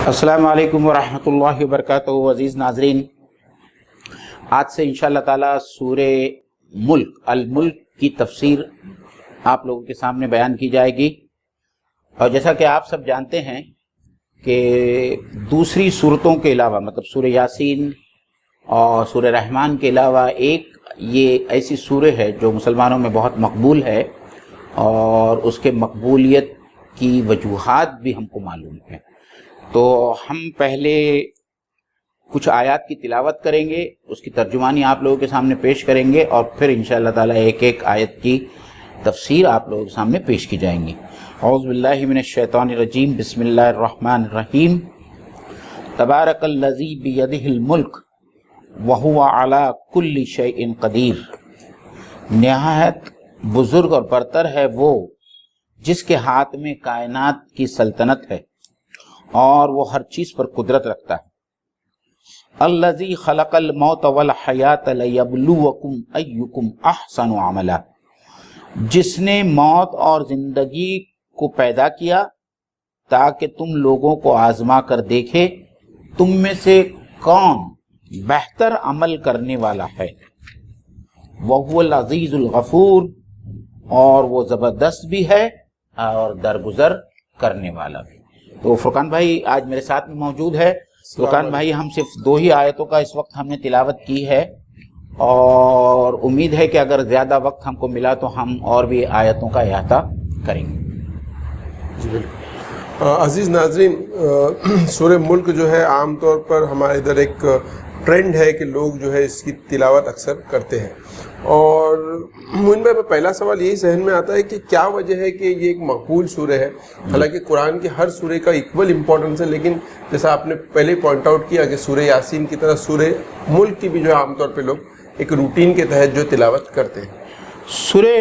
السلام علیکم ورحمۃ اللہ وبرکاتہ. عزیز ناظرین، آج سے انشاءاللہ تعالی سورہ ملک الملک کی تفسیر آپ لوگوں کے سامنے بیان کی جائے گی. اور جیسا کہ آپ سب جانتے ہیں کہ دوسری صورتوں کے علاوہ مطلب سورہ یاسین اور سورہ رحمان کے علاوہ ایک یہ ایسی سورہ ہے جو مسلمانوں میں بہت مقبول ہے، اور اس کے مقبولیت کی وجوہات بھی ہم کو معلوم ہیں. تو ہم پہلے کچھ آیات کی تلاوت کریں گے، اس کی ترجمانی آپ لوگوں کے سامنے پیش کریں گے، اور پھر انشاءاللہ تعالی ایک ایک آیت کی تفسیر آپ لوگوں کے سامنے پیش کی جائیں گی. اعوذ باللہ من الشیطان الرجیم، بسم اللہ الرحمن الرحیم. تبارک الذی بیدہ الملک وہو علی کل شیء قدیر. نہایت بزرگ اور برتر ہے وہ جس کے ہاتھ میں کائنات کی سلطنت ہے اور وہ ہر چیز پر قدرت رکھتا ہے. الذی خلق الموت والحیات لیبلوکم ایکم احسن عملا. جس نے موت اور زندگی کو پیدا کیا تاکہ تم لوگوں کو آزما کر دیکھے تم میں سے کون بہتر عمل کرنے والا ہے. وہو العزیز الغفور. اور وہ زبردست بھی ہے اور درگزر کرنے والا بھی. تو فرقان بھائی آج میرے ساتھ میں موجود ہے. فرقان بھائی، ہم صرف 2 ہی آیتوں کا اس وقت ہم نے تلاوت کی ہے، اور امید ہے کہ اگر زیادہ وقت ہم کو ملا تو ہم اور بھی آیتوں کا احاطہ کریں گے. جی بالکل. عزیز ناظرین، سورہ ملک جو ہے عام طور پر ہمارے ادھر ایک ٹرینڈ ہے کہ لوگ جو ہے اس کی تلاوت اکثر کرتے ہیں. اور معین بھائی، پہلا سوال یہی ذہن میں آتا ہے کہ کیا وجہ ہے کہ یہ ایک مقبول سورہ ہے؟ حالانکہ قرآن کے ہر سورہ کا ایکول امپورٹنس ہے، لیکن جیسا آپ نے پہلے پوائنٹ آؤٹ کیا کہ سورہ یاسین کی طرح سورہ ملک کی بھی جو ہے عام طور پہ لوگ ایک روٹین کے تحت جو تلاوت کرتے ہیں. سورہ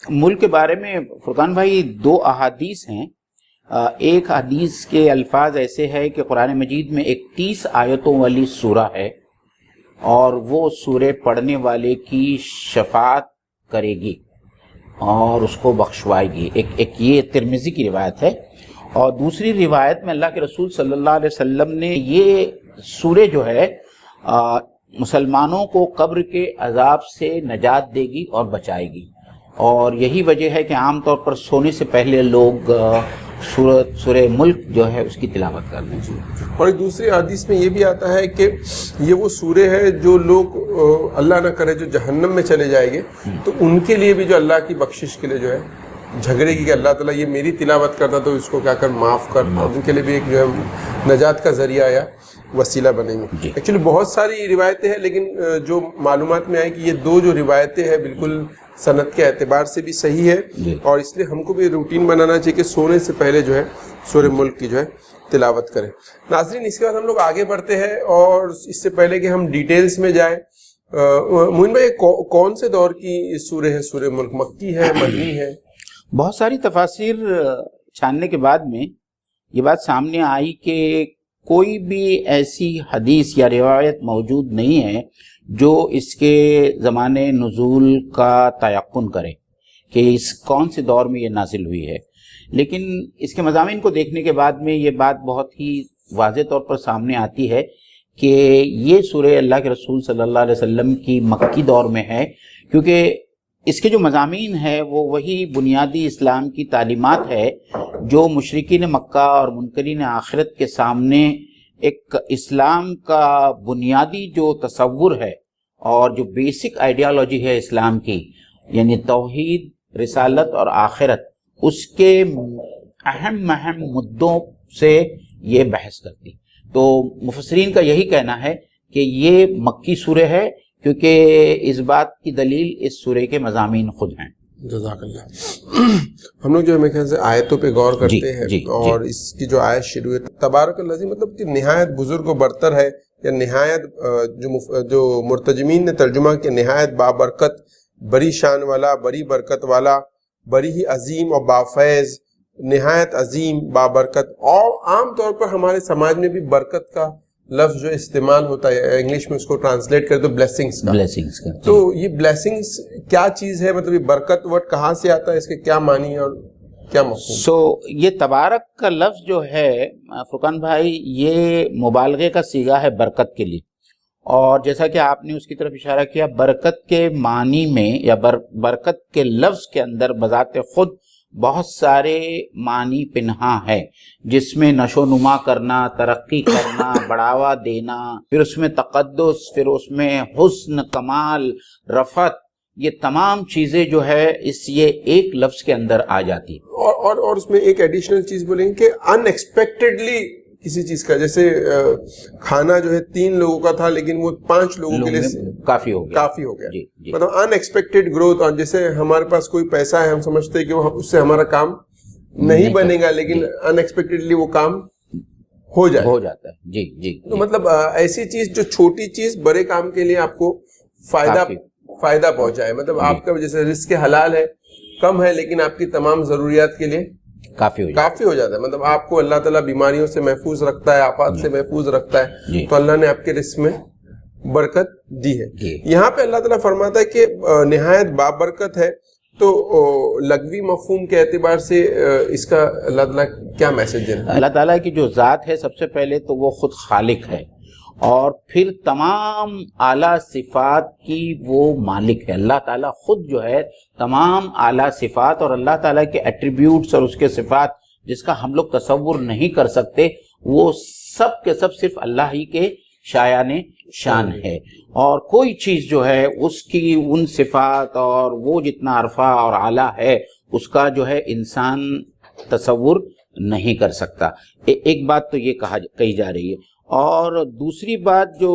ملک کے بارے میں فرقان بھائی 2 احادیث ہیں. ایک حدیث کے الفاظ ایسے ہے کہ قرآن مجید میں 31 آیتوں والی سورہ ہے، اور وہ سورہ پڑھنے والے کی شفاعت کرے گی اور اس کو بخشوائے گی. ایک یہ ترمذی کی روایت ہے. اور دوسری روایت میں اللہ کے رسول صلی اللہ علیہ وسلم نے یہ سورہ جو ہے مسلمانوں کو قبر کے عذاب سے نجات دے گی اور بچائے گی. اور یہی وجہ ہے کہ عام طور پر سونے سے پہلے لوگ سورہ ملک جو ہے اس کی تلاوت کرتے ہیں. اور ایک دوسری حدیث میں یہ بھی آتا ہے کہ یہ وہ سورہ ہے جو لوگ اللہ نہ کرے جو جہنم میں چلے جائیں گے تو ان کے لیے بھی جو اللہ کی بخشش کے لیے جو ہے جھگڑے گی کہ اللہ تعالیٰ یہ میری تلاوت کرتا تو اس کو کیا کر معاف کر. ان کے لیے بھی ایک جو ہے نجات کا ذریعہ یا وسیلہ بنیں گے. ایکچولی بہت ساری روایتیں ہیں، لیکن جو معلومات میں آئے کہ یہ 2 جو روایتیں ہیں بالکل سند کے اعتبار سے بھی صحیح ہے، اور اس لیے ہم کو بھی روٹین بنانا چاہیے کہ سونے سے پہلے جو ہے سورہ ملک کی جو ہے تلاوت کریں. ناظرین، اس کے بعد ہم لوگ آگے بڑھتے ہیں، اور اس سے پہلے کہ ہم ڈیٹیلز میں جائیں، معین بھائی کون سے دور کی سورہ ہے سورہ ملک؟ مکی ہے، مدنی ہے؟ بہت ساری تفاسیر چھاننے کے بعد میں یہ بات سامنے آئی کہ کوئی بھی ایسی حدیث یا روایت موجود نہیں ہے جو اس کے زمانے نزول کا تیقن کرے کہ اس کون سے دور میں یہ نازل ہوئی ہے. لیکن اس کے مضامین کو دیکھنے کے بعد میں یہ بات بہت ہی واضح طور پر سامنے آتی ہے کہ یہ سورہ اللہ کے رسول صلی اللہ علیہ وسلم کی مکی دور میں ہے، کیونکہ اس کے جو مضامین ہے وہ وہی بنیادی اسلام کی تعلیمات ہے جو مشرکین مکہ اور منکرین آخرت کے سامنے ایک اسلام کا بنیادی جو تصور ہے اور جو بیسک آئیڈیالوجی ہے اسلام کی، یعنی توحید، رسالت اور آخرت، اس کے اہم مدوں سے یہ بحث کرتی. تو مفسرین کا یہی کہنا ہے کہ یہ مکی سورہ ہے، کیونکہ اس بات کی دلیل اس سورہ کے مضامین خود ہیں. جزاک اللہ. ہم لوگ جو ہے میرے خیال سے آیتوں پہ غور کرتے ہیں، اور اس کی جو آیت شروع ہے تبارک الذی، مطلب کہ نہایت بزرگ و برتر ہے، یا نہایت جو مرتجمین نے ترجمہ کیا نہایت بابرکت، بڑی شان والا، بڑی برکت والا، بڑی ہی عظیم اور بافیض، نہایت عظیم بابرکت. اور عام طور پر ہمارے سماج میں بھی برکت کا لفظ جو استعمال ہوتا ہے، انگلش میں اس کو ٹرانسلیٹ کرے تو بلیسنگز کا. تو یہ بلیسنگز کیا چیز ہے؟ مطلب یہ برکت ورڈ کہاں سے آتا ہے، اس کے کیا معنی ہے؟ اور کیا مفہوم؟ سو یہ تبارک کا لفظ جو ہے فرقان بھائی یہ مبالغے کا صیغہ ہے برکت کے لیے، اور جیسا کہ آپ نے اس کی طرف اشارہ کیا، برکت کے معنی میں یا برکت کے لفظ کے اندر بذات خود بہت سارے معنی پنہاں ہے، جس میں نشو نما کرنا، ترقی کرنا، بڑھاوا دینا، پھر اس میں تقدس، پھر اس میں حسن، کمال، رفعت، یہ تمام چیزیں جو ہے یہ ایک لفظ کے اندر آ جاتی ہے۔ اور اس میں ایک ایڈیشنل چیز بولیں گے کہ ان ایکسپیکٹڈلی کسی چیز کا، جیسے کھانا جو ہے 3 لوگوں کا تھا لیکن وہ 5 لوگوں کے لیے کافی ہو گیا، مطلب ان ایکسپیکٹڈ گروتھ۔ اور جیسے ہمارے پاس کوئی پیسہ ہے، ہم سمجھتے ہیں کہ اس سے ہمارا کام نہیں بنے گا، لیکن ان ایکسپیکٹڈلی وہ کام ہو جاتا ہے۔ جی تو مطلب ایسی چیز جو چھوٹی چیز بڑے کام کے لیے آپ کو فائدہ پہنچائے، مطلب آپ کا جیسے رزق حلال ہے، کم ہے، لیکن آپ کی تمام ضروریات کے لیے کافی ہو جاتا ہے، مطلب آپ کو اللہ تعالیٰ بیماریوں سے محفوظ رکھتا ہے، آفات سے محفوظ رکھتا ہے، تو اللہ نے آپ کے رزق میں برکت دی ہے۔ یہاں پہ اللہ تعالیٰ فرماتا ہے کہ نہایت بابرکت ہے، تو لغوی مفہوم کے اعتبار سے اس کا اللہ تعالیٰ کیا میسج دینا؟ اللہ تعالیٰ کی جو ذات ہے، سب سے پہلے تو وہ خود خالق ہے، اور پھر تمام اعلیٰ صفات کی وہ مالک ہے۔ اللہ تعالیٰ خود جو ہے تمام اعلیٰ صفات اور اللہ تعالیٰ کے ایٹریبیوٹس اور اس کے صفات جس کا ہم لوگ تصور نہیں کر سکتے، وہ سب کے سب صرف اللہ ہی کے شایان شان ہے، اور کوئی چیز جو ہے اس کی ان صفات اور وہ جتنا عرفہ اور اعلیٰ ہے اس کا جو ہے انسان تصور نہیں کر سکتا۔ ایک بات تو یہ کہی جا رہی ہے، اور دوسری بات جو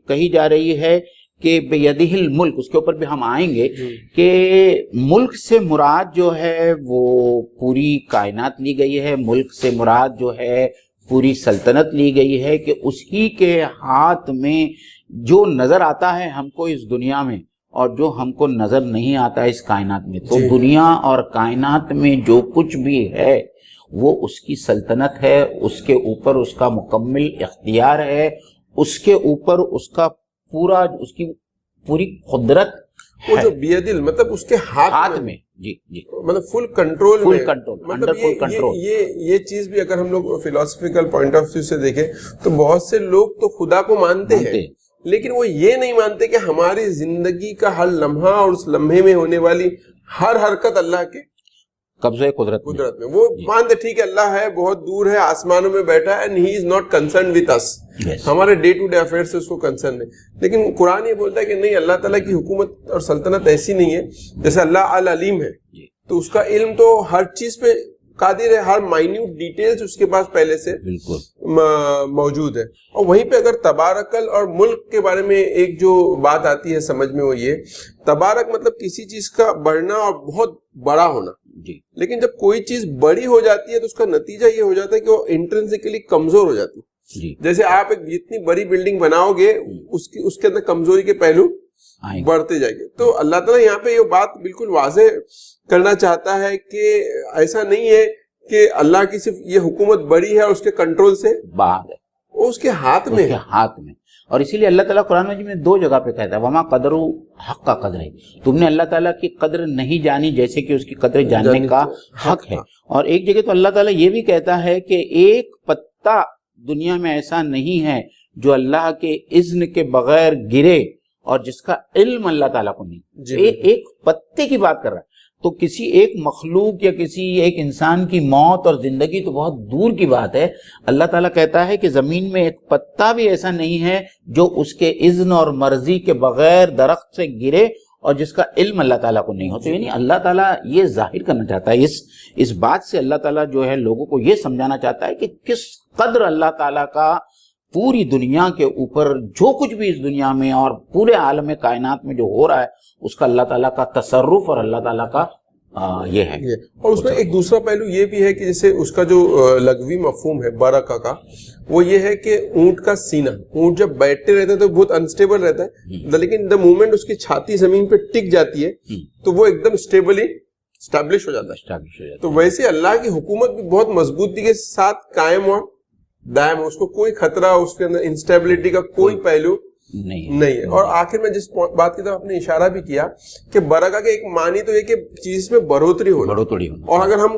کہی جا رہی ہے کہ بیدہ الملک، اس کے اوپر بھی ہم آئیں گے کہ ملک سے مراد جو ہے وہ پوری کائنات لی گئی ہے، ملک سے مراد جو ہے پوری سلطنت لی گئی ہے، کہ اسی کے ہاتھ میں جو نظر آتا ہے ہم کو اس دنیا میں اور جو ہم کو نظر نہیں آتا اس کائنات میں، تو دنیا اور کائنات میں جو کچھ بھی ہے وہ اس کی سلطنت ہے، اس کے اوپر اس کا مکمل اختیار ہے، اس کے اوپر اس کا اس کی پوری قدرت وہ جو بیدل مطلب اس کے ہاتھ میں، جی مطلب فل کنٹرول میں، انڈر فل کنٹرول۔ یہ چیز بھی اگر ہم لوگ فلاسفیکل پوائنٹ آف ویو سے دیکھیں تو بہت سے لوگ تو خدا کو مانتے ہیں، لیکن وہ یہ نہیں مانتے کہ ہماری زندگی کا ہر لمحہ اور اس لمحے میں ہونے والی ہر حرکت اللہ کے قبضہ قدرت میں۔ وہ مانتے ٹھیک ہے اللہ ہے، بہت دور ہے، آسمانوں میں بیٹھا ہے، and he is not concerned with us، ہمارے ڈے ٹو ڈے افیئر سے اس کو کنسرن ہے۔ لیکن قرآن یہ بولتا ہے کہ نہیں، اللہ تعالیٰ کی حکومت اور سلطنت ایسی نہیں ہے، جیسے اللہ العلیم ہے تو اس کا علم تو ہر چیز پہ قادر ہے، ہر مائنیوٹ ڈیٹیلز اس کے پاس پہلے سے موجود ہے۔ اور وہیں پہ اگر تبارکل اور ملک کے بارے میں ایک جو بات آتی ہے سمجھ میں، وہ یہ تبارک مطلب کسی چیز کا بڑھنا اور بہت بڑا ہونا، لیکن جب کوئی چیز بڑی ہو جاتی ہے تو اس کا نتیجہ یہ ہو جاتا ہے کہ وہ انٹرنسکلی کمزور ہو جاتی ہے۔ جیسے آپ ایک جتنی بڑی بلڈنگ بناؤ گے اس کے اندر کمزوری کے پہلو بڑھتے جائیں گے۔ تو اللہ تعالیٰ یہاں پہ یہ بات بالکل واضح کرنا چاہتا ہے کہ ایسا نہیں ہے کہ اللہ کی صرف یہ حکومت بڑی ہے اور اس کے کنٹرول سے باہر ہے، وہ اس کے ہاتھ میں ہے۔ اور اسی لیے اللہ تعالیٰ قرآن مجید میں 2 جگہ پہ کہتا ہے وَمَا قَدْرُ حَقَّ قَدْرِهِ، تم نے اللہ تعالیٰ کی قدر نہیں جانی جیسے کہ اس کی قدر جاننے کا حق ہے۔ اور ایک جگہ تو اللہ تعالیٰ یہ بھی کہتا ہے کہ ایک پتا دنیا میں ایسا نہیں ہے جو اللہ کے اذن کے بغیر گرے اور جس کا علم اللہ تعالیٰ کو نہیں۔ ایک پتے کی بات کر رہا ہے، تو کسی ایک مخلوق یا کسی ایک انسان کی موت اور زندگی تو بہت دور کی بات ہے۔ اللہ تعالیٰ کہتا ہے کہ زمین میں ایک پتا بھی ایسا نہیں ہے جو اس کے اذن اور مرضی کے بغیر درخت سے گرے اور جس کا علم اللہ تعالیٰ کو نہیں ہو۔ تو یعنی اللہ تعالیٰ یہ ظاہر کرنا چاہتا ہے، اس بات سے اللہ تعالیٰ جو ہے لوگوں کو یہ سمجھانا چاہتا ہے کہ کس قدر اللہ تعالیٰ کا پوری دنیا کے اوپر جو کچھ بھی اس دنیا میں اور پورے عالم کائنات میں جو ہو رہا ہے اس کا اللہ تعالیٰ کا تصرف اور اللہ تعالیٰ کا یہ ہے۔ اور اس میں ایک دوسرا پہلو یہ بھی ہے کہ جیسے اس کا جو لغوی مفہوم ہے برکہ کا، وہ یہ ہے کہ اونٹ کا سینہ، اونٹ جب بیٹھتے رہتے ہیں تو بہت انسٹیبل رہتا ہے، لیکن دا مومنٹ اس کی چھاتی زمین پہ ٹک جاتی ہے تو وہ ایک دم اسٹیبلی اسٹیبلش ہو جاتا ہے۔ تو ویسے اللہ کی حکومت بھی بہت مضبوطی کے ساتھ قائم اور دائم، اس کو کوئی خطرہ، اس کے اندر انسٹیبلٹی کا کوئی پہلو نہیں ہے۔ اور آخر میں جس بات کی طرف آپ نے اشارہ بھی کیا کہ برکہ کے ایک معنی تو یہ کہ چیز میں بڑھوتری ہونا، اور اگر ہم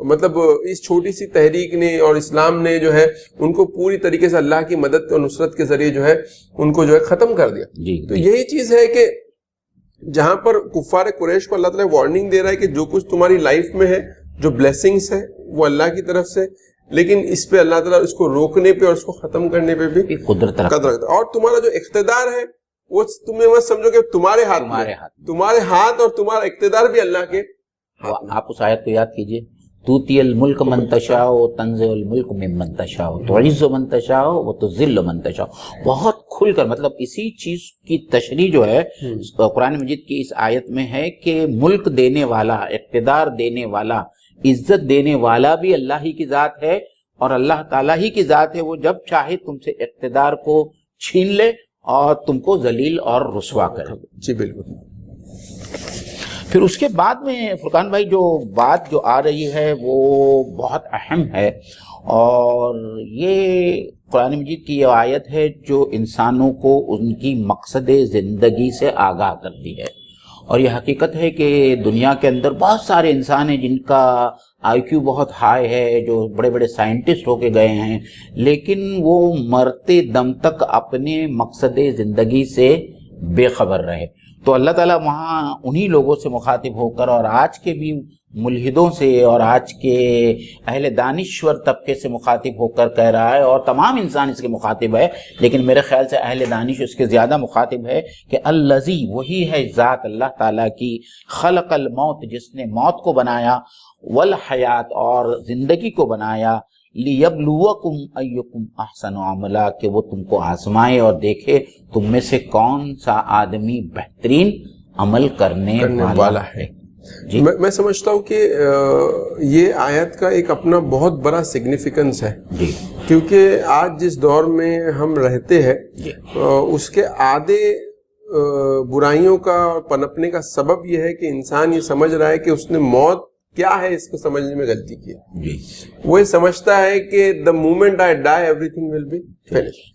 مطلب اس چھوٹی سی تحریک نے اور اسلام نے جو ہے ان کو پوری طریقے سے اللہ کی مدد اور نصرت کے ذریعے جو ہے ان کو جو ہے ختم کر دیا. تو یہی چیز ہے کہ جہاں پر کفار قریش کو اللہ تعالیٰ وارننگ دے رہا ہے کہ جو کچھ تمہاری لائف میں ہے، جو بلیسنگز ہے وہ اللہ کی طرف سے، لیکن اس پہ اللہ تعالیٰ اس کو روکنے پہ اور اس کو ختم کرنے پہ بھی قدرت رکھتا ہے. اور تمہارا جو اقتدار ہے وہ تمہیں مت سمجھو کہ تمہارے ہاتھ اور تمہارا اقتدار بھی اللہ کے. آپ اس آیت کو یاد کیجئے، توتی الملک من تشاء تنزع الملک ممن تشاء تعز من تشاء وتذل من تشاء. بہت کھل کر مطلب اسی چیز کی تشریح جو ہے قرآن مجید کی اس آیت میں ہے کہ ملک دینے والا، اقتدار دینے والا، عزت دینے والا بھی اللہ ہی کی ذات ہے، اور اللہ تعالیٰ ہی کی ذات ہے. وہ جب چاہے تم سے اقتدار کو چھین لے اور تم کو ذلیل اور رسوا کرے. جی بالکل. پھر اس کے بعد میں فرقان بھائی جو بات جو آ رہی ہے وہ بہت اہم ہے، اور یہ قرآن مجید کی یہ آیت ہے جو انسانوں کو ان کی مقصد زندگی سے آگاہ کرتی ہے. اور یہ حقیقت ہے کہ دنیا کے اندر بہت سارے انسان ہیں جن کا آئی کیو بہت ہائی ہے، جو بڑے بڑے سائنٹسٹ ہو کے گئے ہیں، لیکن وہ مرتے دم تک اپنے مقصد زندگی سے بے خبر رہے. تو اللہ تعالیٰ وہاں انہی لوگوں سے مخاطب ہو کر اور آج کے بھی ملحدوں سے اور آج کے اہل دانشور طبقے سے مخاطب ہو کر کہہ رہا ہے، اور تمام انسان اس کے مخاطب ہے، لیکن میرے خیال سے اہل دانش اس کے زیادہ مخاطب ہے کہ الذی، وہی ہے ذات اللہ تعالیٰ کی، خلق الموت، جس نے موت کو بنایا، والحیات، اور زندگی کو بنایا، لیبلوکم ایکم احسن عملا، کہ وہ تم کو آزمائے اور دیکھے تم میں سے کون سا آدمی بہترین عمل کرنے والا ہے. جی میں سمجھتا ہوں کہ یہ آیت کا ایک اپنا بہت بڑا سگنیفیکنس ہے. جی کیونکہ آج جس دور میں ہم رہتے ہیں اس کے آدھے برائیوں کا پنپنے کا سبب یہ ہے کہ انسان یہ سمجھ رہا ہے کہ اس نے موت کیا ہے اس کو سمجھنے میں غلطی کی ہے. وہ یہ سمجھتا ہے کہ the moment I die everything will be finished.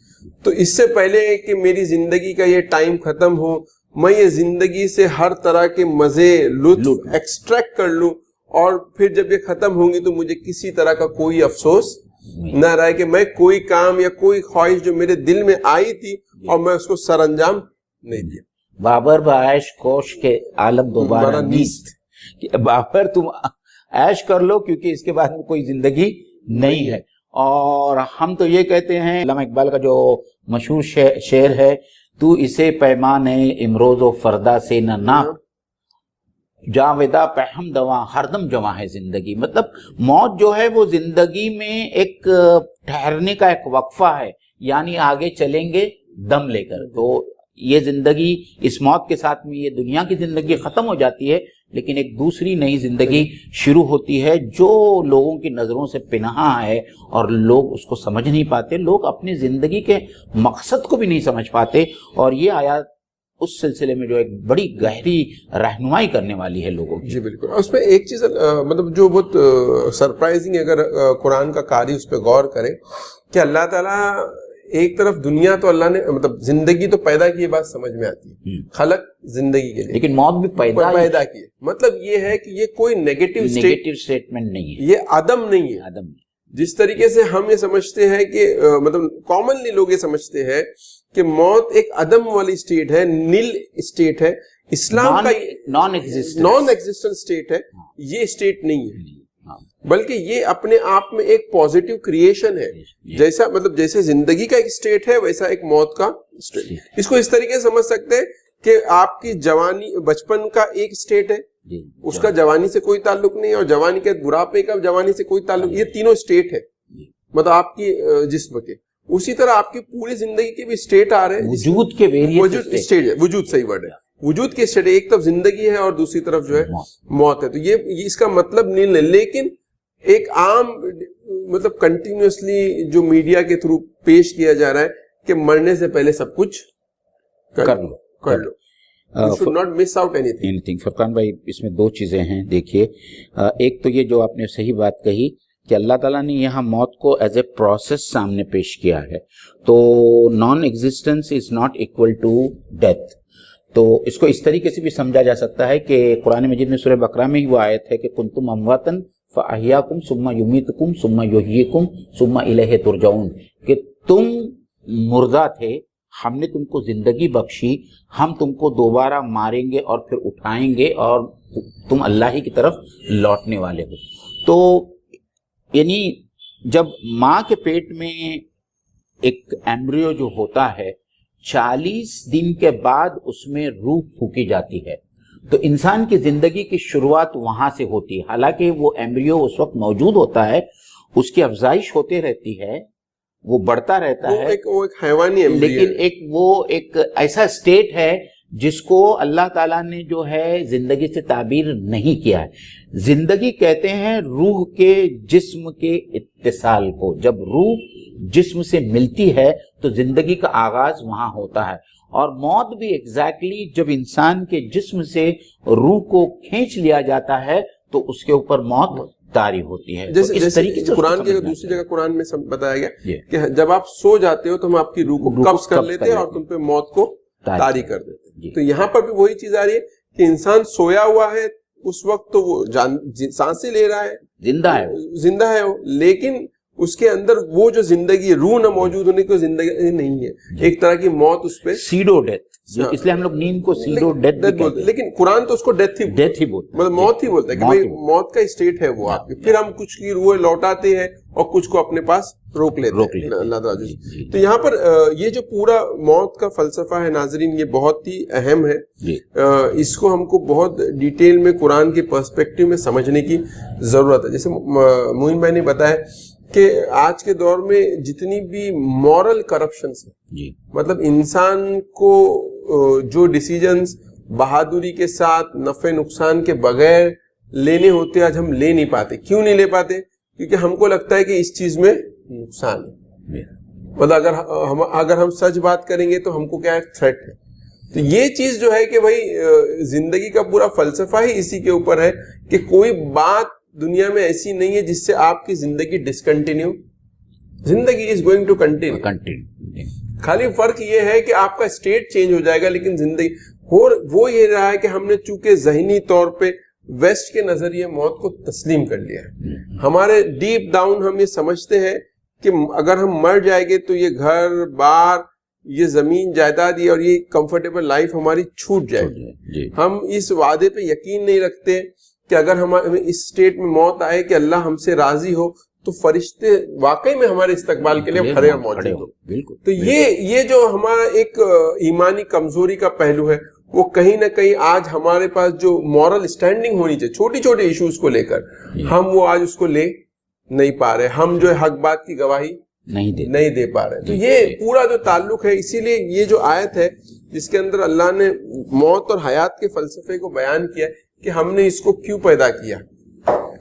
تو اس سے پہلے کہ میری زندگی کا یہ ٹائم ختم ہو، میں یہ زندگی سے ہر طرح کے مزے، لطف ایکسٹریکٹ کر لوں، اور پھر جب یہ ختم ہوں گی تو مجھے کسی طرح کا کوئی افسوس نہ رہے کہ میں کوئی کام یا کوئی خواہش جو میرے دل میں آئی تھی اور میں اس کو سر انجام نہیں دیا. بابر بعیش کوش کے عالم دوبارہ نیست. بابر تم عیش کر لو کیونکہ اس کے بعد میں کوئی زندگی نہیں ہے. اور ہم تو یہ کہتے ہیں، علامہ اقبال کا جو مشہور شعر ہے، تو اسے پیمان امروز و فردا سے نہ نا، جاویدہ پہ ہم دواں ہر دم جواں ہے زندگی. مطلب موت جو ہے وہ زندگی میں ایک ٹھہرنے کا ایک وقفہ ہے، یعنی آگے چلیں گے دم لے کر. تو یہ زندگی، اس موت کے ساتھ میں یہ دنیا کی زندگی ختم ہو جاتی ہے، لیکن ایک دوسری نئی زندگی شروع ہوتی ہے جو لوگوں کی نظروں سے پنہاں ہے، اور لوگ اس کو سمجھ نہیں پاتے، لوگ اپنی زندگی کے مقصد کو بھی نہیں سمجھ پاتے. اور یہ آیات اس سلسلے میں جو ایک بڑی گہری رہنمائی کرنے والی ہے لوگوں کی. جی بالکل. اس میں ایک چیز مطلب جو بہت سرپرائزنگ، اگر قرآن کا قاری اس پہ غور کرے کہ اللہ تعالیٰ ایک طرف دنیا تو اللہ نے مطلب زندگی تو پیدا کی، بات سمجھ میں آتی ہے، خلق زندگی کے لیے، لیکن موت بھی پیدا کی. مطلب یہ ہے کہ یہ کوئی نیگیٹو سٹیٹمنٹ نہیں ہے، یہ عدم نہیں ہے. جس طریقے سے ہم یہ سمجھتے ہیں کہ مطلب کامنلی لوگ یہ سمجھتے ہیں کہ موت ایک عدم والی اسٹیٹ ہے، نیل اسٹیٹ ہے. اسلام کا نان ایگزسٹنٹ اسٹیٹ ہے. یہ اسٹیٹ نہیں ہے، بلکہ یہ اپنے آپ میں ایک پازیٹیو کریشن ہے. جیسا مطلب جیسے زندگی کا ایک اسٹیٹ ہے، ویسا ایک موت کا اسٹیٹ. اس کو اس طریقے سے سمجھ سکتے ہیں کہ آپ کی جوانی، بچپن کا ایک اسٹیٹ ہے، اس کا جوانی سے کوئی تعلق نہیں، اور جوانی کے بڑھاپے کا جوانی سے کوئی تعلق. یہ تینوں اسٹیٹ ہے مطلب آپ کی جسم کے. اسی طرح آپ کی پوری زندگی کے بھی اسٹیٹ آ رہے ہیں، وجود کے وجود اسٹیٹ ہے، وجود صحیح ورڈ ہے، وجود کے اسٹیٹ. ایک طرف زندگی ہے اور دوسری طرف جو ہے موت ہے. تو یہ اس کا مطلب نہیں ہے، لیکن ایک عام مطلب کنٹینیوسلی جو میڈیا کے تھرو پیش کیا جا رہا ہے کہ مرنے سے پہلے سب کچھ کر لو. You should not miss out anything. فرقان بھائی اس میں دو چیزیں ہیں. دیکھیے، ایک تو یہ جو آپ نے صحیح بات کہی کہ اللہ تعالیٰ نے یہاں موت کو ایز اے پروسیس سامنے پیش کیا ہے. تو non existence is not equal to death. تو اس کو اس طریقے سے بھی سمجھا جا سکتا ہے کہ قرآن مجید میں سورہ بقرہ میں ہی وہ آیت ہے کہ کنتم امواتن فَأَحْيَاكُمْ ثُمَّ يُمِيتُكُمْ ثُمَّ يُحْيِيكُمْ ثُمَّ إِلَيْهِ تُرْجَعُونَ کہ تم مردہ تھے، ہم نے تم کو زندگی بخشی، ہم تم کو دوبارہ ماریں گے اور پھر اٹھائیں گے اور تم اللہ ہی کی طرف لوٹنے والے ہو۔ تو یعنی جب ماں کے پیٹ میں ایک ایمبریو جو ہوتا ہے 40 دن کے بعد اس میں روح پھونکی جاتی ہے، تو انسان کی زندگی کی شروعات وہاں سے ہوتی ہے۔ حالانکہ وہ ایمبریو اس وقت موجود ہوتا ہے، اس کی افزائش ہوتے رہتی ہے، وہ بڑھتا رہتا ہے، وہ ایک حیوانی ایمبریو ہے، لیکن وہ ایک ایسا اسٹیٹ ہے جس کو اللہ تعالیٰ نے جو ہے زندگی سے تعبیر نہیں کیا ہے۔ زندگی کہتے ہیں روح کے جسم کے اتصال کو، جب روح جسم سے ملتی ہے تو زندگی کا آغاز وہاں ہوتا ہے، اور موت بھی ایگزیکٹلی جب انسان کے جسم سے روح کو کھینچ لیا جاتا ہے تو اس کے اوپر موت طاری ہوتی ہے۔ جیسے قرآن کی دوسری جگہ قرآن میں بتایا گیا کہ جب آپ سو جاتے ہو تو ہم آپ کی روح کو قبض کر لیتے ہیں اور تم پہ موت کو طاری کر دیتے ہیں۔ تو یہاں پر بھی وہی چیز آ رہی ہے کہ انسان سویا ہوا ہے، اس وقت تو وہ سانسیں لے رہا ہے، زندہ ہے وہ، لیکن اس کے اندر وہ جو زندگی روح نہ موجود ہونے کی زندگی نہیں ہے، ایک طرح کی موت اس پہ، سیڈو ڈیتھ، اس لیے ہم لوگ نیند کو سیڈو ڈیتھ بولتے ہیں، لیکن قرآن تو اس کو ڈیتھ ہی بولتا ہے، مطلب موت ہی بولتا ہے کہ بھائی موت کا اسٹیٹ ہے وہ آپ کی، پھر ہم کچھ کی روح لوٹاتے ہیں اور کچھ کو اپنے پاس روک لیتے ہیں اللہ تعالیٰ۔ تو یہاں پر یہ جو پورا موت کا فلسفہ ہے ناظرین، یہ بہت ہی اہم ہے، اس کو ہم کو بہت ڈیٹیل میں قرآن کے پرسپیکٹیو میں سمجھنے کی ضرورت ہے۔ جیسے معین بھائی نے بتایا کہ آج کے دور میں جتنی بھی مورل کرپشنز ہیں، مطلب انسان کو جو ڈیسیجنز بہادری کے ساتھ نفع نقصان کے بغیر لینے ہوتے آج ہم لے نہیں پاتے۔ کیوں نہیں لے پاتے؟ کیونکہ ہم کو لگتا ہے کہ اس چیز میں نقصان ہے، مطلب اگر ہم سچ بات کریں گے تو ہم کو کیا ہے، تھریٹ ہے۔ تو یہ چیز جو ہے کہ بھائی زندگی کا پورا فلسفہ ہی اسی کے اوپر ہے کہ کوئی بات دنیا میں ایسی نہیں ہے جس سے آپ کی زندگی ڈسکنٹینیو، زندگی از گوئنگ ٹو کنٹینیو، خالی فرق یہ ہے کہ آپ کا اسٹیٹ چینج ہو جائے گا، لیکن زندگی وہ یہ رہا ہے کہ ہم نے چونکہ ذہنی طور پہ ویسٹ کے نظریے موت کو تسلیم کر لیا ہے۔ ہمارے ڈیپ ڈاؤن ہم یہ سمجھتے ہیں کہ اگر ہم مر جائیں گے تو یہ گھر بار، یہ زمین جائیداد اور یہ کمفرٹیبل لائف ہماری چھوٹ جائے گی۔ ہم اس وعدے پہ یقین نہیں رکھتے کہ اگر ہمیں اس اسٹیٹ میں موت آئے کہ اللہ ہم سے راضی ہو تو فرشتے واقعی میں ہمارے استقبال کے لیے کھڑے اور موجود ہو۔ تو یہ جو ہمارا ایک ایمانی کمزوری کا پہلو ہے، وہ کہیں نہ کہیں آج ہمارے پاس جو مورل اسٹینڈنگ ہونی چاہیے چھوٹی چھوٹی ایشوز کو لے کر، ہم وہ آج اس کو لے نہیں پا رہے، ہم جو ہے حق بات کی گواہی نہیں دے پا رہے۔ تو یہ پورا جو تعلق ہے، اسی لیے یہ جو آیت ہے جس کے اندر اللہ نے موت اور حیات کے فلسفے کو بیان کیا ہے کہ ہم نے اس کو کیوں پیدا کیا،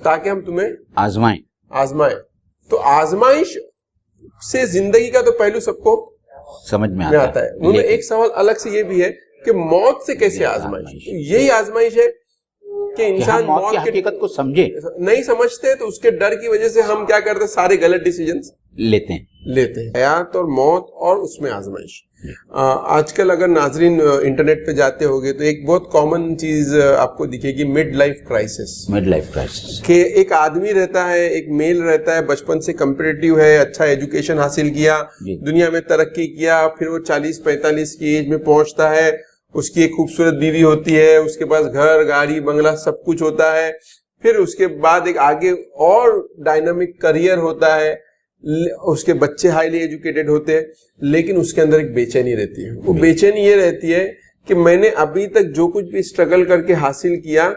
تاکہ ہم تمہیں آزمائیں۔ تو آزمائش سے زندگی کا تو پہلو سب کو سمجھ میں آتا ہے۔ انہوں نے ایک سوال الگ سے یہ بھی ہے کہ موت سے کیسے آزمائش؟ یہی آزمائش ہے کہ انسان موت کی حقیقت کو سمجھے، نہیں سمجھتے تو اس کے ڈر کی وجہ سے ہم کیا کرتے ہیں، سارے غلط ڈیسیجنز لیتے ہیں۔ حیات اور موت اور اس میں آزمائش۔ آج کل اگر ناظرین انٹرنیٹ پہ جاتے ہوگے تو ایک بہت کامن چیز آپ کو دکھے گی، مڈ لائف کرائسس، کہ ایک آدمی رہتا ہے، ایک میل رہتا ہے، بچپن سے کمپیٹیٹیو ہے، اچھا ایجوکیشن حاصل کیا، دنیا میں ترقی کیا، پھر وہ 40-45 کی ایج میں پہنچتا ہے، اس کی ایک خوبصورت بیوی ہوتی ہے، اس کے پاس گھر گاڑی بنگلہ سب کچھ ہوتا ہے، پھر اس کے بعد ایک آگے اور ڈائنامک کریئر ہوتا ہے، اس کے بچے ہائیلی ایجوکیٹڈ ہوتے ہیں، لیکن اس کے اندر ایک بے چینی رہتی ہے۔ وہ بے چینی یہ رہتی ہے کہ میں نے ابھی تک جو کچھ بھی اسٹرگل کر کے حاصل کیا،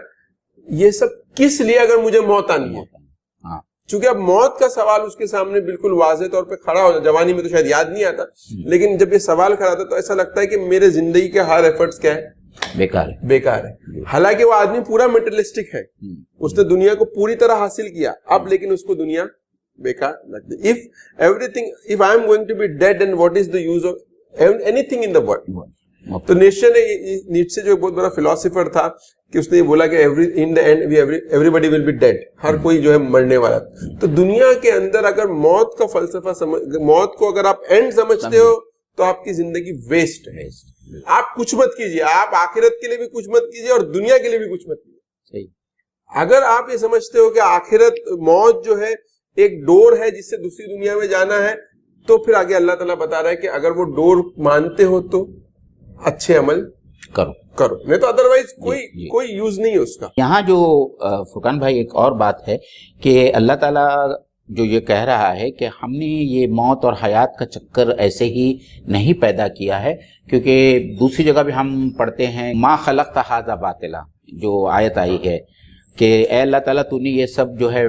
یہ سب کس لیے اگر مجھے موت آنی ہے؟ چونکہ اب موت کا سوال اس کے سامنے بالکل واضح طور پہ کھڑا ہو جاتا، جوانی میں تو شاید یاد نہیں آتا، لیکن جب یہ سوال کھڑا تھا تو ایسا لگتا ہے کہ میرے زندگی کے ہر ایفرٹس کیا ہے، بیکار ہے۔ حالانکہ وہ آدمی پورا میٹرلسٹک ہے، اس نے دنیا کو پوری طرح حاصل کیا، اب لیکن اس کو دنیا بیکار لگتی۔ if I am going to be dead, then what is the use of anything in the world؟ تو نیٹشے جو بہت بڑا فلاسفر تھا کہ اس نے یہ بولا کہ in the end everybody will be dead، ہر کوئی جو ہے مرنے والا۔ تو دنیا کے اندر اگر موت کا فلسفہ موت کو اگر آپ اینڈ سمجھتے ہو تو آپ کی زندگی ویسٹ ہے۔ آپ کچھ مت کیجیے، آپ آخرت کے لیے بھی کچھ مت کیجیے اور دنیا کے لیے بھی کچھ مت کیجیے۔ اگر آپ یہ سمجھتے ہو کہ آخرت موت جو ہے ایک ڈور ہے جس سے دوسری دنیا میں جانا ہے، تو پھر آگے اللہ تعالیٰ بتا رہا ہے کہ اگر وہ ڈور مانتے ہو تو اچھے عمل کرو، نہیں تو ادروائز کوئی یوز نہیں ہے اس کا. یہاں جو فرقان بھائی ایک اور بات ہے کہ اللہ تعالیٰ جو یہ کہہ رہا ہے کہ ہم نے یہ موت اور حیات کا چکر ایسے ہی نہیں پیدا کیا ہے، کیونکہ دوسری جگہ بھی ہم پڑھتے ہیں ما خلقت ھذا باطلا، جو آیت آئی ہے کہ اے اللہ تعالیٰ تو نے یہ سب جو ہے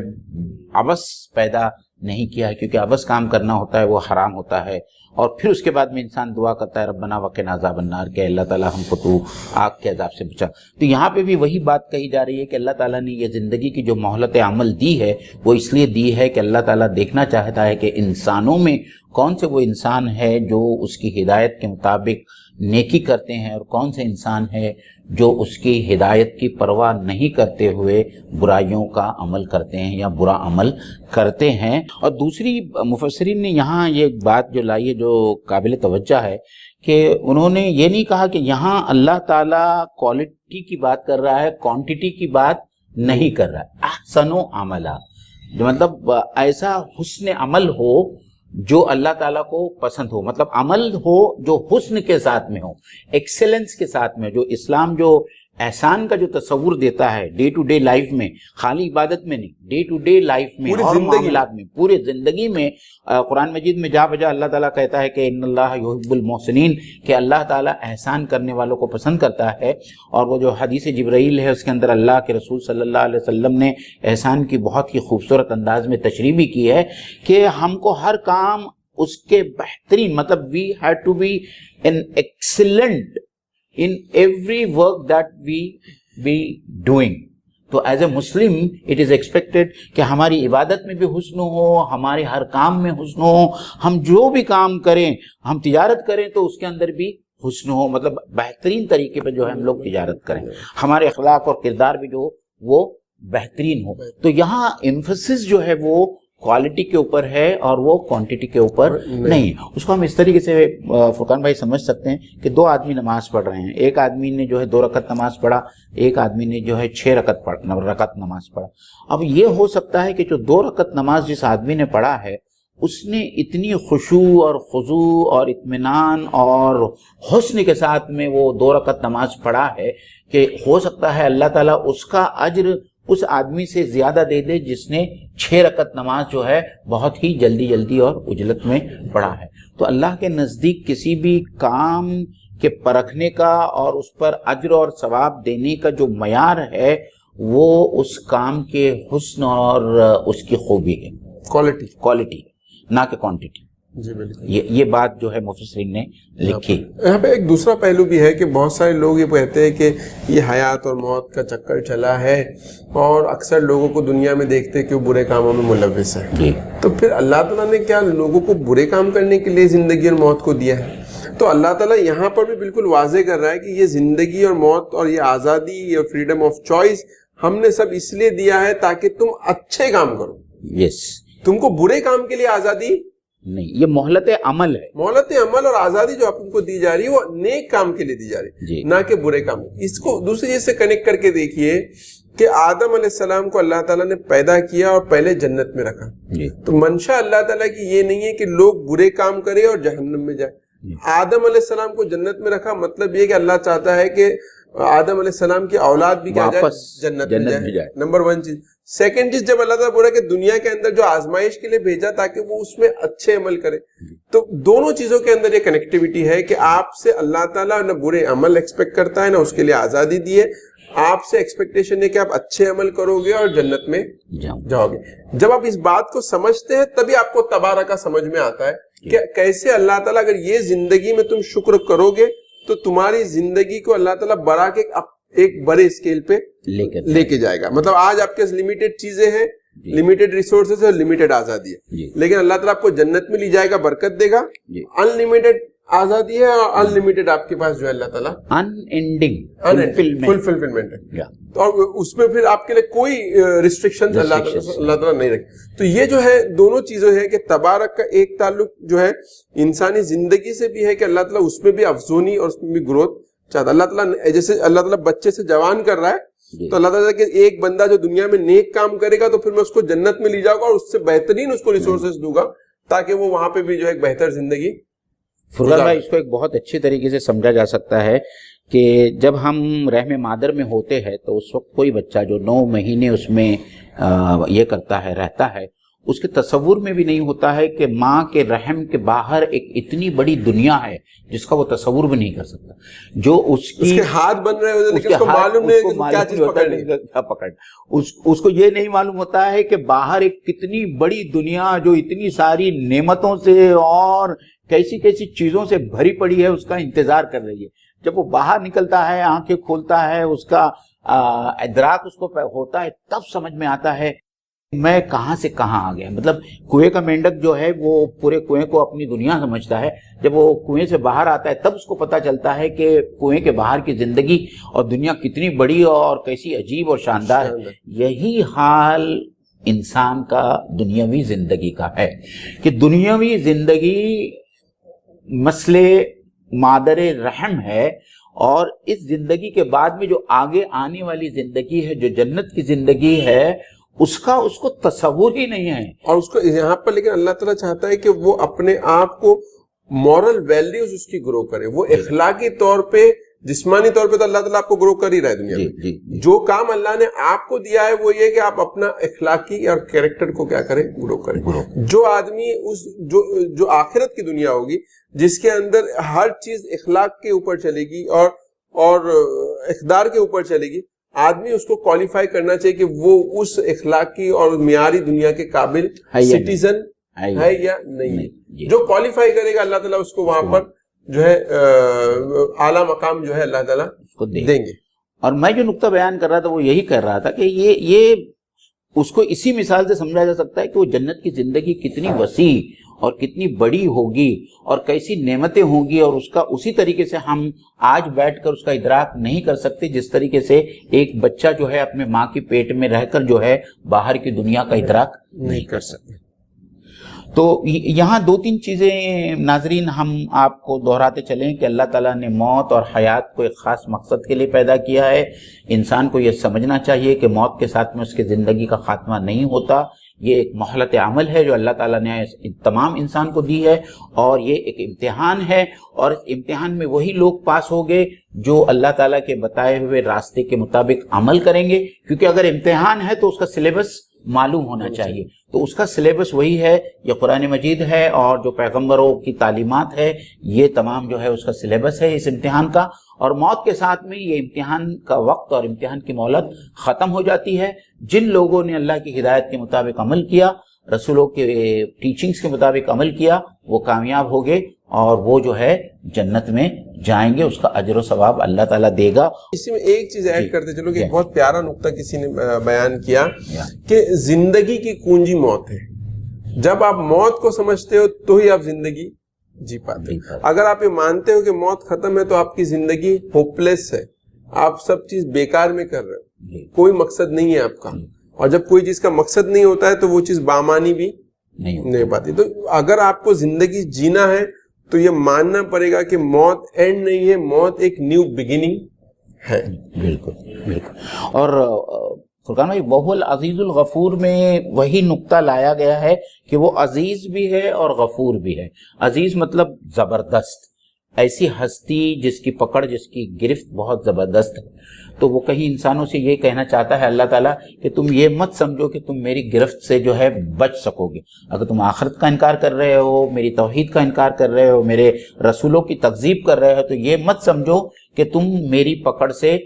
عبث پیدا نہیں کیا ہے، کیونکہ عبث کام کرنا ہوتا ہے وہ حرام ہوتا ہے. اور پھر اس کے بعد میں انسان دعا کرتا ہے ربنا وقنا عذاب النار، کہ اللہ تعالیٰ ہم کو تو آگ کے عذاب سے بچا. تو یہاں پہ بھی وہی بات کہی جا رہی ہے کہ اللہ تعالیٰ نے یہ زندگی کی جو مہلت عمل دی ہے وہ اس لیے دی ہے کہ اللہ تعالیٰ دیکھنا چاہتا ہے کہ انسانوں میں کون سے وہ انسان ہے جو اس کی ہدایت کے مطابق نیکی کرتے ہیں، اور کون سے انسان ہے جو اس کی ہدایت کی پرواہ نہیں کرتے ہوئے برائیوں کا عمل کرتے ہیں یا برا عمل کرتے ہیں. اور دوسری مفسرین نے یہاں یہ بات جو لائی ہے جو قابل توجہ ہے کہ انہوں نے یہ نہیں کہا کہ یہاں اللہ تعالیٰ کوالٹی کی بات کر رہا ہے، کوانٹٹی کی بات نہیں کر رہا ہے. احسن و عملہ، جو مطلب ایسا حسن عمل ہو جو اللہ تعالیٰ کو پسند ہو، مطلب عمل ہو جو حسن کے ساتھ میں ہو، ایکسیلنس کے ساتھ میں. جو اسلام جو احسان کا جو تصور دیتا ہے ڈے ٹو ڈے لائف میں، خالی عبادت میں نہیں، ڈے ٹو ڈے لائف میں اور معاملات میں، پورے زندگی میں. قرآن مجید میں جا بجا اللہ تعالیٰ کہتا ہے کہ ان اللہ یحب المحسنین، کہ اللہ تعالیٰ احسان کرنے والوں کو پسند کرتا ہے. اور وہ جو حدیث جبرائیل ہے اس کے اندر اللہ کے رسول صلی اللہ علیہ وسلم نے احسان کی بہت ہی خوبصورت انداز میں تشریح بھی کی ہے کہ ہم کو ہر کام اس کے بہترین، مطلب we have to be an excellent in every work that we be doing. تو as a Muslim it is expected کہ ہماری عبادت میں بھی حسن ہو، ہمارے ہر کام میں حسن ہو، ہم جو بھی کام کریں، ہم تجارت کریں تو اس کے اندر بھی حسن ہو، مطلب بہترین طریقے پہ جو ہے ہم لوگ تجارت کریں، ہمارے اخلاق اور کردار بھی جو وہ بہترین ہو. تو یہاں ایمفسس جو ہے وہ کوالٹی کے اوپر ہے اور وہ کوانٹٹی کے اوپر نہیں. اس کو ہم اس طریقے سے فرقان بھائی سمجھ سکتے ہیں کہ دو آدمی نماز پڑھ رہے ہیں، ایک آدمی نے جو ہے 2 رکعت نماز پڑھا، ایک آدمی نے جو ہے 6 رکعت نماز پڑھا. اب یہ ہو سکتا ہے کہ جو 2 رکعت نماز جس آدمی نے پڑھا ہے اس نے اتنی خشوع اور خضوع اور اطمینان اور حسن کے ساتھ میں وہ 2 رکعت نماز پڑھا ہے کہ ہو سکتا ہے اللہ تعالیٰ اس کا اجر اس آدمی سے زیادہ دے دے جس نے 6 رکعت نماز جو ہے بہت ہی جلدی اور عجلت میں پڑھا ہے. تو اللہ کے نزدیک کسی بھی کام کے پرکھنے کا اور اس پر اجر اور ثواب دینے کا جو معیار ہے وہ اس کام کے حسن اور اس کی خوبی ہے، کوالٹی نہ کہ کوانٹٹی. جی بالکل، یہ بات جو ہے مفسرین نے لکھی. یہاں پہ ایک دوسرا پہلو بھی ہے کہ بہت سارے لوگ یہ کہتے ہیں کہ یہ حیات اور موت کا چکر چلا ہے، اور اکثر لوگوں کو دنیا میں دیکھتے ہیں کہ وہ برے کاموں میں ملوث ہے. تو پھر اللہ تعالیٰ نے کیا لوگوں کو برے کام کرنے کے لیے زندگی اور موت کو دیا ہے؟ تو اللہ تعالیٰ یہاں پر بھی بالکل واضح کر رہا ہے کہ یہ زندگی اور موت اور یہ آزادی، یہ فریڈم آف چوائس ہم نے سب اس لیے دیا ہے تاکہ تم اچھے کام کرو. یس، تم کو برے کام کے لیے آزادی نہیں، یہ مہلت عمل ہے. مہلت عمل اور آزادی جو آپ کو دی جا رہی ہے وہ نیک کام کے لیے دی جا رہی ہے، نہ کہ برے کام. اس کو دوسری چیز سے کنیکٹ کر کے دیکھیے کہ آدم علیہ السلام کو اللہ تعالیٰ نے پیدا کیا اور پہلے جنت میں رکھا. تو منشا اللہ تعالیٰ کی یہ نہیں ہے کہ لوگ برے کام کریں اور جہنم میں جائیں. آدم علیہ السلام کو جنت میں رکھا، مطلب یہ کہ اللہ چاہتا ہے کہ آدم علیہ السلام کی اولاد بھی کیا جائے، جنت میں جائے. نمبر 1 چیز. سیکنڈ چیز، جب اللہ تعالیٰ بولا کہ دنیا کے اندر جو آزمائش کے لیے بھیجا تاکہ وہ اس میں اچھے عمل کرے، تو دونوں چیزوں کے اندر یہ کنیکٹیوٹی ہے کہ آپ سے اللہ تعالیٰ نہ برے عمل ایکسپیکٹ کرتا ہے نہ اس کے لیے آزادی دی ہے. آپ سے ایکسپیکٹیشن ہے کہ آپ اچھے عمل کرو گے اور جنت میں جاؤ گے. جب آپ اس بات کو سمجھتے ہیں تبھی آپ کو تبارکہ سمجھ میں آتا ہے کہ کیسے اللہ تعالیٰ اگر یہ زندگی میں تم شکر کرو گے تو تمہاری زندگی کو اللہ تعالیٰ بڑا کے ایک بڑے اسکیل پہ لے کے جائے گا. مطلب آج آپ کے لمیٹڈ چیزیں ہیں، لمیٹڈ ریسورسز اور لمیٹڈ آزادی ہے، لیکن اللہ تعالیٰ آپ کو جنت میں لے جائے گا، برکت دے گا. ان لمیٹڈ آزادی ہے اور ان لمیٹڈ آپ کے پاس جو ہے اللہ تعالیٰ ان اینڈنگ فلفلمنٹ ہے، اور اس میں پھر آپ کے لیے کوئی ریسٹرکشن اللہ تعالیٰ نہیں رکھے. تو یہ جو ہے دونوں چیزیں ہیں کہ تبارک کا ایک تعلق جو ہے انسانی زندگی سے بھی ہے کہ اللہ تعالیٰ اس میں بھی افزونی اور اس میں بھی گروتھ چاہتا. اللہ تعالیٰ جیسے اللہ تعالیٰ بچے سے جوان کر رہا ہے تو اللہ تعالیٰ کہ ایک بندہ جو دنیا میں نیک کام کرے گا تو پھر میں اس کو جنت میں لے جاؤں گا اور اس سے بہترین اس کو ریسورسز دوں گا تاکہ وہ وہاں پہ بھی جو ہے ایک بہتر زندگی. فرقان بھائی اس کو ایک بہت اچھی طریقے سے سمجھا جا سکتا ہے کہ جب ہم رحم مادر میں ہوتے ہیں تو اس وقت کوئی بچہ جو 9 مہینے اس میں یہ کرتا ہے رہتا ہے اس کے تصور میں بھی نہیں ہوتا ہے کہ ماں کے رحم کے باہر ایک اتنی بڑی دنیا ہے جس کا وہ تصور بھی نہیں کر سکتا. جو اس کے ہاتھ بن رہے ہوتے لیکن اس کو معلوم نہیں کہ کیا چیز پکڑ اس کو یہ نہیں معلوم ہوتا ہے کہ باہر ایک کتنی بڑی دنیا جو اتنی ساری نعمتوں سے اور کیسی کیسی چیزوں سے بھری پڑی ہے اس کا انتظار کر رہی ہے. جب وہ باہر نکلتا ہے آنکھیں کھولتا ہے اس کا ادراک اس کو ہوتا ہے تب سمجھ میں آتا ہے میں کہاں سے کہاں آ گیا. مطلب کنویں کا مینڈک جو ہے وہ پورے کنویں کو اپنی دنیا سمجھتا ہے. جب وہ کنویں سے باہر آتا ہے تب اس کو پتا چلتا ہے کہ کنویں کے باہر کی زندگی اور دنیا کتنی بڑی اور کیسی عجیب اور شاندار ہے. یہی حال انسان کا دنیاوی زندگی کا ہے کہ دنیاوی زندگی مسئلے مادر رحم ہے اور اس زندگی کے بعد میں جو آگے آنے والی زندگی ہے جو جنت کی زندگی ہے اس کو تصور ہی نہیں ہے. اور اس کو یہاں پر لیکن اللہ تعالیٰ چاہتا ہے کہ وہ اپنے آپ کو مورل ویلیوز اس کی گرو کرے. وہ اخلاقی طور پہ جسمانی طور پہ تو اللہ تعالیٰ آپ کو گرو کر ہی رہا ہے دنیا میں. جو کام اللہ نے آپ کو دیا ہے وہ یہ کہ آپ اپنا اخلاقی اور کیریکٹر کو کیا کریں گرو کریں. جو آدمی جو آخرت کی دنیا ہوگی جس کے اندر ہر چیز اخلاق کے اوپر چلے گی اور اقدار کے اوپر چلے گی آدمی اس کو کوالیفائی کرنا چاہیے کہ وہ اس اخلاقی اور معیاری دنیا کے قابل سٹیزن ہے یا نہیں. جو کوالیفائی کرے گا اللہ تعالیٰ اس کو وہاں پر جو ہے اعلیٰ مقام جو ہے اللہ تعالیٰ دیں گے. اور میں جو نقطہ بیان کر رہا تھا وہ یہی کر رہا تھا کہ یہ اس کو اسی مثال سے سمجھا جا سکتا ہے کہ وہ جنت کی زندگی کتنی وسیع اور کتنی بڑی ہوگی اور کیسی نعمتیں ہوں گی اور اس کا اسی طریقے سے ہم آج بیٹھ کر اس کا ادراک نہیں کر سکتے جس طریقے سے ایک بچہ جو ہے اپنے ماں کے پیٹ میں رہ کر جو ہے باہر کی دنیا کا ادراک نہیں کر سکتے. تو یہاں 2-3 چیزیں ناظرین ہم آپ کو دہراتے چلیں کہ اللہ تعالیٰ نے موت اور حیات کو ایک خاص مقصد کے لیے پیدا کیا ہے. انسان کو یہ سمجھنا چاہیے کہ موت کے ساتھ میں اس کی زندگی کا خاتمہ نہیں ہوتا. یہ ایک مہلت عمل ہے جو اللہ تعالیٰ نے تمام انسان کو دی ہے اور یہ ایک امتحان ہے اور اس امتحان میں وہی لوگ پاس ہو گئے جو اللہ تعالیٰ کے بتائے ہوئے راستے کے مطابق عمل کریں گے. کیونکہ اگر امتحان ہے تو اس کا سلیبس معلوم ہونا چاہیے. تو اس کا سلیبس وہی ہے یہ قرآن مجید ہے اور جو پیغمبروں کی تعلیمات ہے یہ تمام جو ہے اس کا سلیبس ہے اس امتحان کا. اور موت کے ساتھ میں یہ امتحان کا وقت اور امتحان کی مہلت ختم ہو جاتی ہے. جن لوگوں نے اللہ کی ہدایت کے مطابق عمل کیا رسولوں کے ٹیچنگز کے مطابق عمل کیا وہ کامیاب ہو گئے اور وہ جو ہے جنت میں جائیں گے. اس کا اجر و ثواب اللہ تعالیٰ دے گا. اسی میں ایک چیز ایڈ کرتے چلو کہ بہت پیارا نقطہ کسی نے بیان کیا کہ زندگی کی کنجی موت ہے. جب آپ موت کو سمجھتے ہو تو ہی آپ زندگی جی پاتے. اگر آپ یہ مانتے ہو کہ موت ختم ہے تو آپ کی زندگی ہوپلیس ہے. آپ سب چیز بیکار میں کر رہے ہو. کوئی مقصد نہیں ہے آپ کا. اور جب کوئی چیز کا مقصد نہیں ہوتا ہے تو وہ چیز بامانی بھی نہیں پاتی. تو اگر آپ کو زندگی جینا ہے تو یہ ماننا پڑے گا کہ موت اینڈ نہیں ہے. موت ایک نیو بگننگ ہے. بالکل. اور فرقان بھائی وہو العزیز الغفور میں وہی نقطہ لایا گیا ہے کہ وہ عزیز بھی ہے اور غفور بھی ہے. عزیز مطلب زبردست, ایسی ہستی جس کی پکڑ جس کی گرفت بہت زبردست ہے. تو وہ کہیں انسانوں سے یہ کہنا چاہتا ہے اللہ تعالیٰ کہ تم یہ مت سمجھو کہ تم میری گرفت سے جو ہے بچ سکو گے. اگر تم آخرت کا انکار کر رہے ہو, میری توحید کا انکار کر رہے ہو, میرے رسولوں کی تکذیب کر رہے ہو تو یہ مت سمجھو کہ تم میری پکڑ سے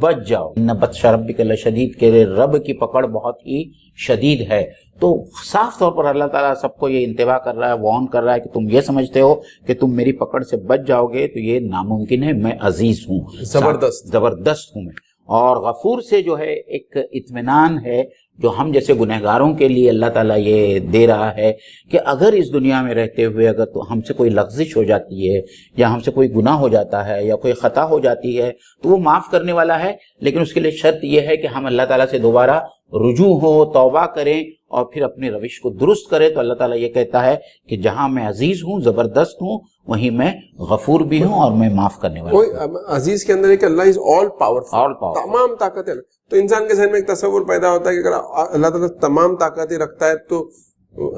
بچ جاؤ. ان بطش ربک لشدید کہ رب کی پکڑ بہت ہی شدید ہے. تو صاف طور پر اللہ تعالیٰ سب کو یہ انتباہ کر رہا ہے, وارن کر رہا ہے کہ تم یہ سمجھتے ہو کہ تم میری پکڑ سے بچ جاؤ گے تو یہ ناممکن ہے. میں عزیز ہوں, زبردست ہوں میں. اور غفور سے جو ہے ایک اطمینان ہے جو ہم جیسے گنہگاروں کے لیے اللہ تعالیٰ یہ دے رہا ہے کہ اگر اس دنیا میں رہتے ہوئے اگر تو ہم سے کوئی لغزش ہو جاتی ہے یا ہم سے کوئی گناہ ہو جاتا ہے یا کوئی خطا ہو جاتی ہے تو وہ معاف کرنے والا ہے، لیکن اس کے لیے شرط یہ ہے کہ ہم اللہ تعالیٰ سے دوبارہ رجوع ہو، توبہ کریں اور پھر اپنی روش کو درست کریں۔ تو اللہ تعالیٰ یہ کہتا ہے کہ جہاں میں عزیز ہوں، زبردست ہوں، وہیں میں غفور بھی ہوں اور میں معاف کرنے والا ہوں۔ عزیز کے اندر ہے کہ اللہ از آل پاورفل، All powerful۔ تمام طاقتیں۔ تو انسان کے ذہن میں ایک تصور پیدا ہوتا ہے کہ اگر اللہ تعالیٰ تمام طاقتیں رکھتا ہے تو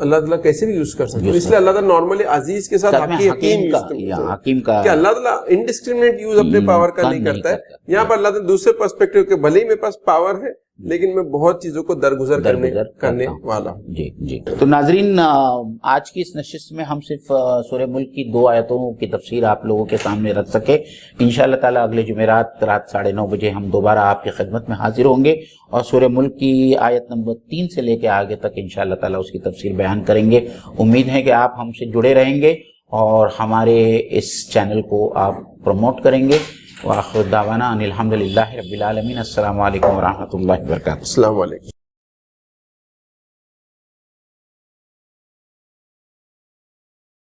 اللہ تعالیٰ کیسے بھی یوز کر سکتا ہے؟ اس لیے اللہ تعالیٰ نارملی عزیز کے ساتھ حکیم کا کہ اللہ تعالیٰ انڈسکریمنیٹ یوز اپنے پاور کا نہیں کرتا ہے۔ یہاں پر اللہ تعالیٰ دوسرے پرسپیکٹو کہ بھلے ہی میرے پاس پاور ہے لیکن میں بہت چیزوں کو درگزر کرنے والا ہوں۔ جی جی۔ تو ناظرین، آج کی اس نشست میں ہم صرف سورہ ملک کی 2 آیتوں کی تفسیر آپ لوگوں کے سامنے رکھ سکے۔ انشاءاللہ تعالیٰ اگلے جمعرات رات 9:30 بجے ہم دوبارہ آپ کی خدمت میں حاضر ہوں گے اور سورہ ملک کی آیت نمبر 3 سے لے کے آگے تک انشاءاللہ تعالیٰ اس کی تفسیر بیان کریں گے۔ امید ہے کہ آپ ہم سے جڑے رہیں گے اور ہمارے اس چینل کو آپ پروموٹ کریں گے۔ وآخر دعوانا ان الحمدللہ رب العالمین۔ السلام علیکم ورحمۃ اللہ وبرکاتہ۔ السلام علیکم۔